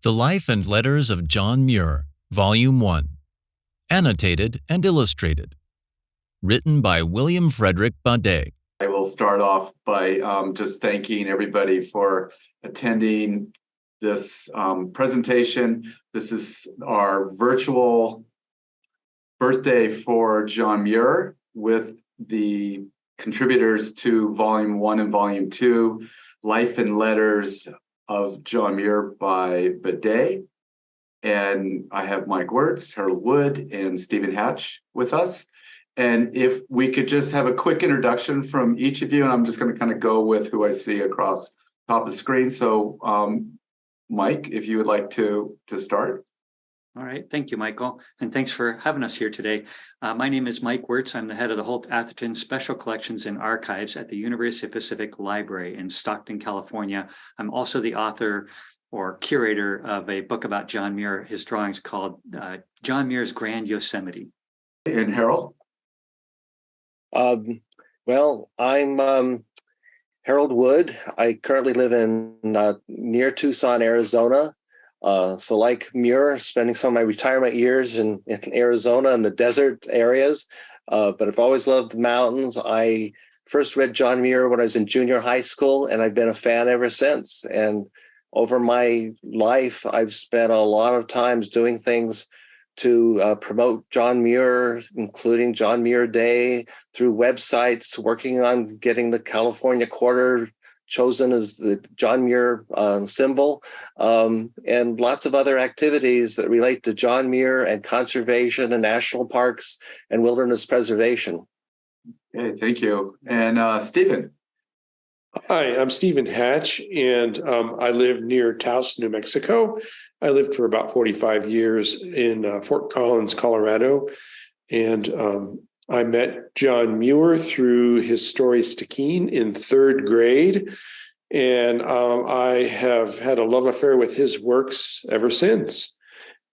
The Life and Letters of John Muir, Volume 1. Annotated and illustrated. Written by William Frederic Badè. I will start off by just thanking everybody for attending this presentation. This is our virtual birthday for John Muir with the contributors to Volume 1 and Volume 2, Life and Letters of John Muir by Badè. And I have Mike Wurtz, Harold Wood, and Stephen Hatch with us. And if we could just have a quick introduction from each of you, and I'm just going to kind of go with who I see across top of the screen. So Mike, if you would like to start. All right. Thank you, Michael. And thanks for having us here today. My name is Mike Wurtz. I'm the head of the Holt Atherton Special Collections and Archives at the University of Pacific Library in Stockton, California. I'm also the author or curator of a book about John Muir, his drawings called John Muir's Grand Yosemite. And Harold? Well, I'm Harold Wood. I currently live in near Tucson, Arizona. So like Muir, spending some of my retirement years in Arizona in the desert areas, but I've always loved the mountains. I first read John Muir when I was in junior high school, and I've been a fan ever since. And over my life, I've spent a lot of times doing things to promote John Muir, including John Muir Day, through websites, working on getting the California Quarter chosen as the John Muir symbol, and lots of other activities that relate to John Muir and conservation and national parks and wilderness preservation. Okay, thank you. And Stephen. Hi, I'm Stephen Hatch, and I live near Taos, New Mexico. I lived for about 45 years in Fort Collins, Colorado, and I met John Muir through his story Stickeen in third grade, and I have had a love affair with his works ever since.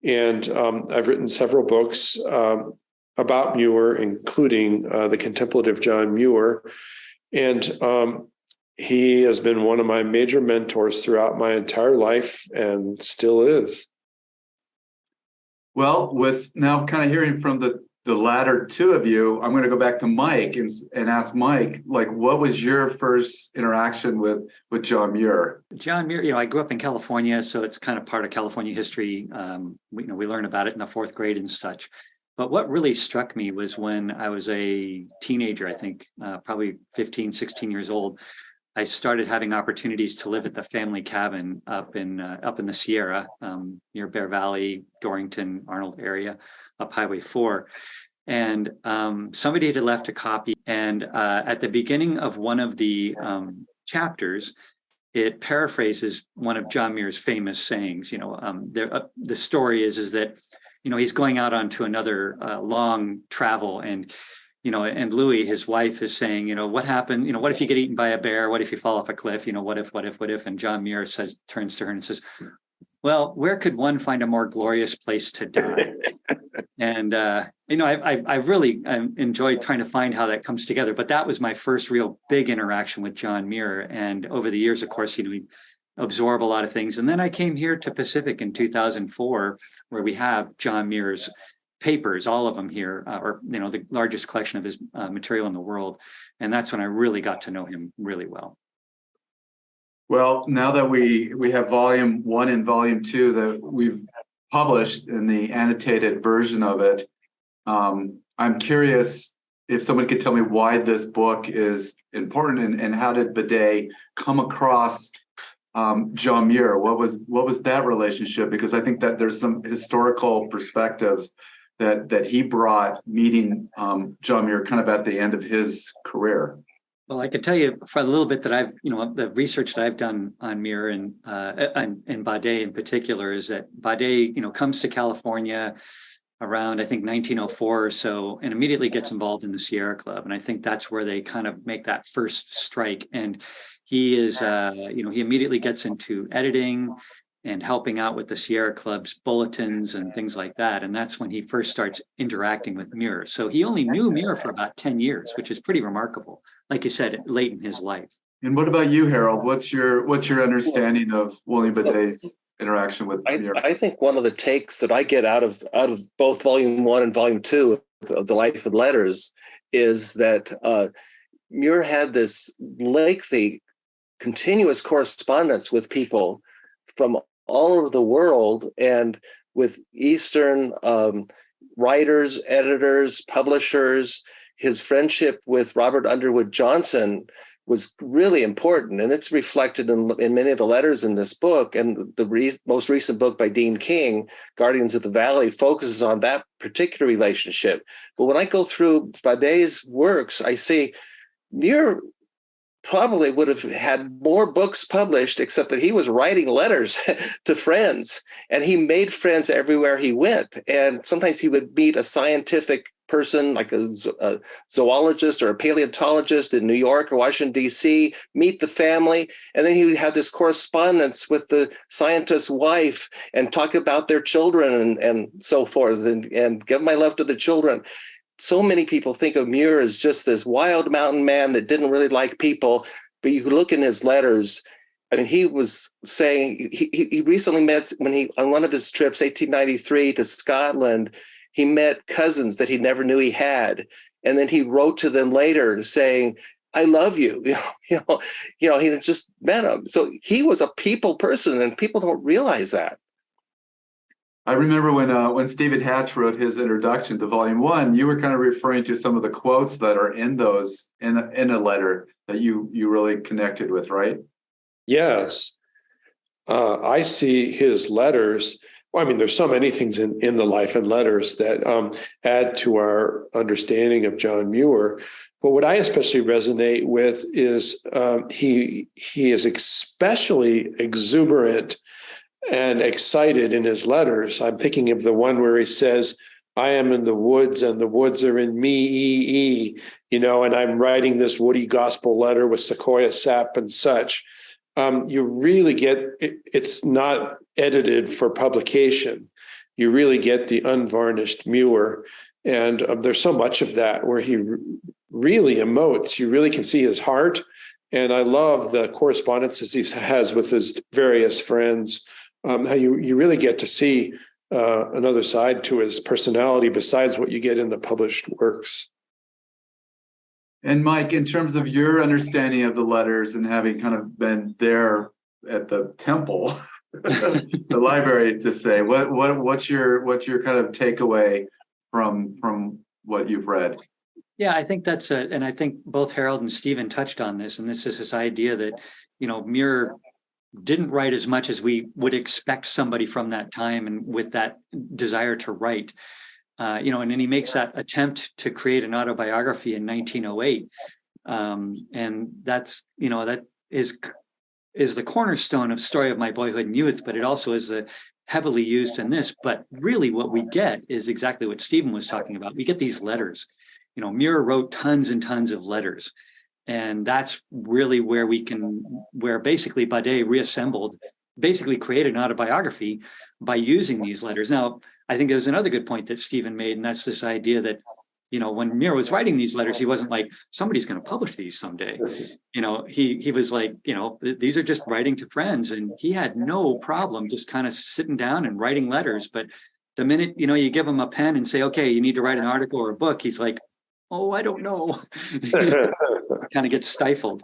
And I've written several books about Muir, including the Contemplative John Muir, and he has been one of my major mentors throughout my entire life and still is. Well, with now kind of hearing from the latter two of you, I'm going to go back to Mike and ask Mike, like, what was your first interaction with John Muir? John Muir, I grew up in California, so it's kind of part of California history. We learn about it in the fourth grade and such. But what really struck me was when I was a teenager, I think probably 15, 16 years old, I started having opportunities to live at the family cabin up in the Sierra, near Bear Valley, Dorrington, Arnold area, up Highway 4. And somebody had left a copy. And at the beginning of one of the chapters, it paraphrases one of John Muir's famous sayings. The story is that, he's going out onto another long travel, and Louis, his wife, is saying, what happened? What if you get eaten by a bear? What if you fall off a cliff? What if? And John Muir turns to her and says, well, where could one find a more glorious place to die? And, I really enjoyed trying to find how that comes together. But that was my first real big interaction with John Muir. And over the years, of course, we absorb a lot of things. And then I came here to Pacific in 2004, where we have John Muir's papers, all of them here, or the largest collection of his material in the world. And that's when I really got to know him really well. Well, now that we have Volume 1 and Volume 2 that we've published in the annotated version of it, I'm curious if someone could tell me why this book is important, and how did Badè come across John Muir? What was that relationship? Because I think that there's some historical perspectives that he brought meeting John Muir kind of at the end of his career. Well, I could tell you for a little bit that I've, the research that I've done on Muir and Badè in particular is that Badè, comes to California around, I think, 1904 or so, and immediately gets involved in the Sierra Club. And I think that's where they kind of make that first strike. And he is, he immediately gets into editing and helping out with the Sierra Club's bulletins and things like that. And that's when he first starts interacting with Muir. So he only knew Muir for about 10 years, which is pretty remarkable. Like you said, late in his life. And what about you, Harold? What's your understanding of William Badè's interaction with Muir? I think one of the takes that I get out of both Volume 1 and Volume 2 of The Life and Letters is that Muir had this lengthy, continuous correspondence with people from all over the world, and with Eastern writers, editors, publishers. His friendship with Robert Underwood Johnson was really important, and it's reflected in many of the letters in this book. And the most recent book by Dean King, Guardians of the Valley, focuses on that particular relationship. But when I go through Badè's works, I see Muir probably would have had more books published, except that he was writing letters to friends, and he made friends everywhere he went. And sometimes he would meet a scientific person, like a zoologist or a paleontologist in New York or Washington, D.C., meet the family, and then he would have this correspondence with the scientist's wife and talk about their children and so forth, and give my love to the children. So many people think of Muir as just this wild mountain man that didn't really like people, but you look in his letters. I mean, he was saying he recently met, on one of his trips, 1893 to Scotland, he met cousins that he never knew he had, and then he wrote to them later saying, "I love you." He just met them. So he was a people person, and people don't realize that. I remember when Stephen Hatch wrote his introduction to Volume 1, you were kind of referring to some of the quotes that are in those in a letter that you really connected with, right? Yes. I see his letters. Well, I mean, there's so many things in the Life and Letters that add to our understanding of John Muir. But what I especially resonate with is he is especially exuberant and excited in his letters. I'm thinking of the one where he says, "I am in the woods and the woods are in me, and I'm writing this woody gospel letter with sequoia sap and such." You really get, it's not edited for publication. You really get the unvarnished Muir. And there's so much of that where he really emotes. You really can see his heart. And I love the correspondences he has with his various friends. How you really get to see another side to his personality besides what you get in the published works. And Mike, in terms of your understanding of the letters and having kind of been there at the temple, the library, to say, what's your kind of takeaway from what you've read? Yeah, I think and I think both Harold and Stephen touched on this, and this is this idea that, Muir didn't write as much as we would expect somebody from that time and with that desire to write. And then he makes that attempt to create an autobiography in 1908. And that's, that is the cornerstone of Story of My Boyhood and Youth, but it also is heavily used in this. But really what we get is exactly what Stephen was talking about. We get these letters. Muir wrote tons and tons of letters. And that's really where basically Badè basically created an autobiography by using these letters. Now, I think there's another good point that Stephen made, and that's this idea that, when Muir was writing these letters, he wasn't like, somebody's going to publish these someday. He was like, these are just writing to friends, and he had no problem just kind of sitting down and writing letters. But the minute, you give him a pen and say, okay, you need to write an article or a book, he's like, oh, I don't know. Kind of gets stifled.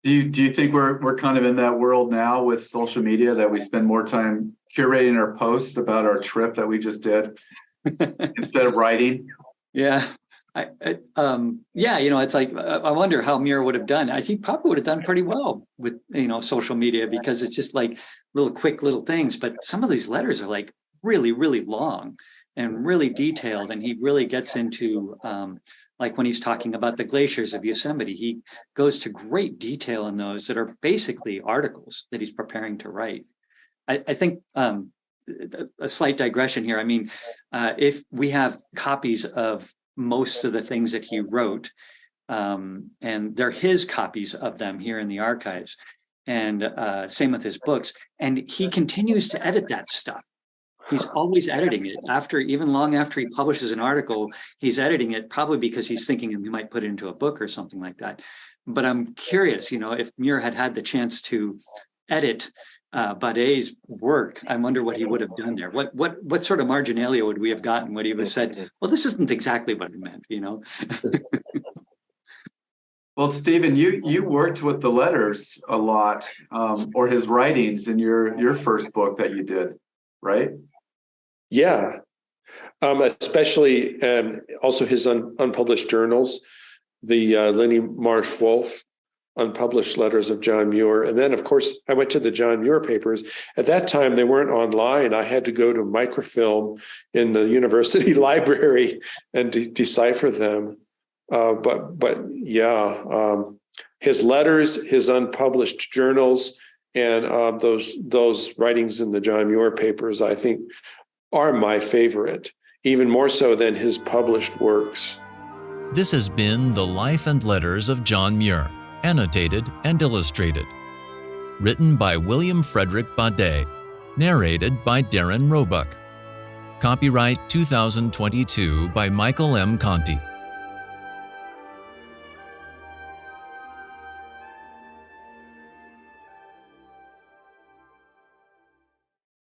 Do you think we're kind of in that world now with social media, that we spend more time curating our posts about our trip that we just did instead of writing? Yeah. It's like, I wonder how Muir would have done. I think probably would have done pretty well with, social media, because it's just like quick little things. But some of these letters are like really, really long and really detailed. And he really gets into, like when he's talking about the glaciers of Yosemite, he goes to great detail in those that are basically articles that he's preparing to write. I think a slight digression here. I mean, if we have copies of most of the things that he wrote, and they're his copies of them here in the archives, and same with his books, and he continues to edit that stuff. He's always editing it even long after he publishes an article, he's editing it, probably because he's thinking he might put it into a book or something like that. But I'm curious, if Muir had the chance to edit Badè's work, I wonder what he would have done there. What sort of marginalia would we have gotten? Would he have said, well, this isn't exactly what it meant, you know? Well, Stephen, you worked with the letters a lot, or his writings in your first book that you did, right? Yeah, especially also his unpublished journals, the Linnie Marsh Wolf Unpublished Letters of John Muir. And then, of course, I went to the John Muir papers. At that time, they weren't online. I had to go to microfilm in the university library and decipher them. But yeah, his letters, his unpublished journals, and those writings in the John Muir papers, I think, are my favorite, even more so than his published works. This has been The Life and Letters of John Muir, Annotated and Illustrated. Written by William Frederic Badè. Narrated by Darren Roebuck. Copyright 2022 by Michael M. Conti.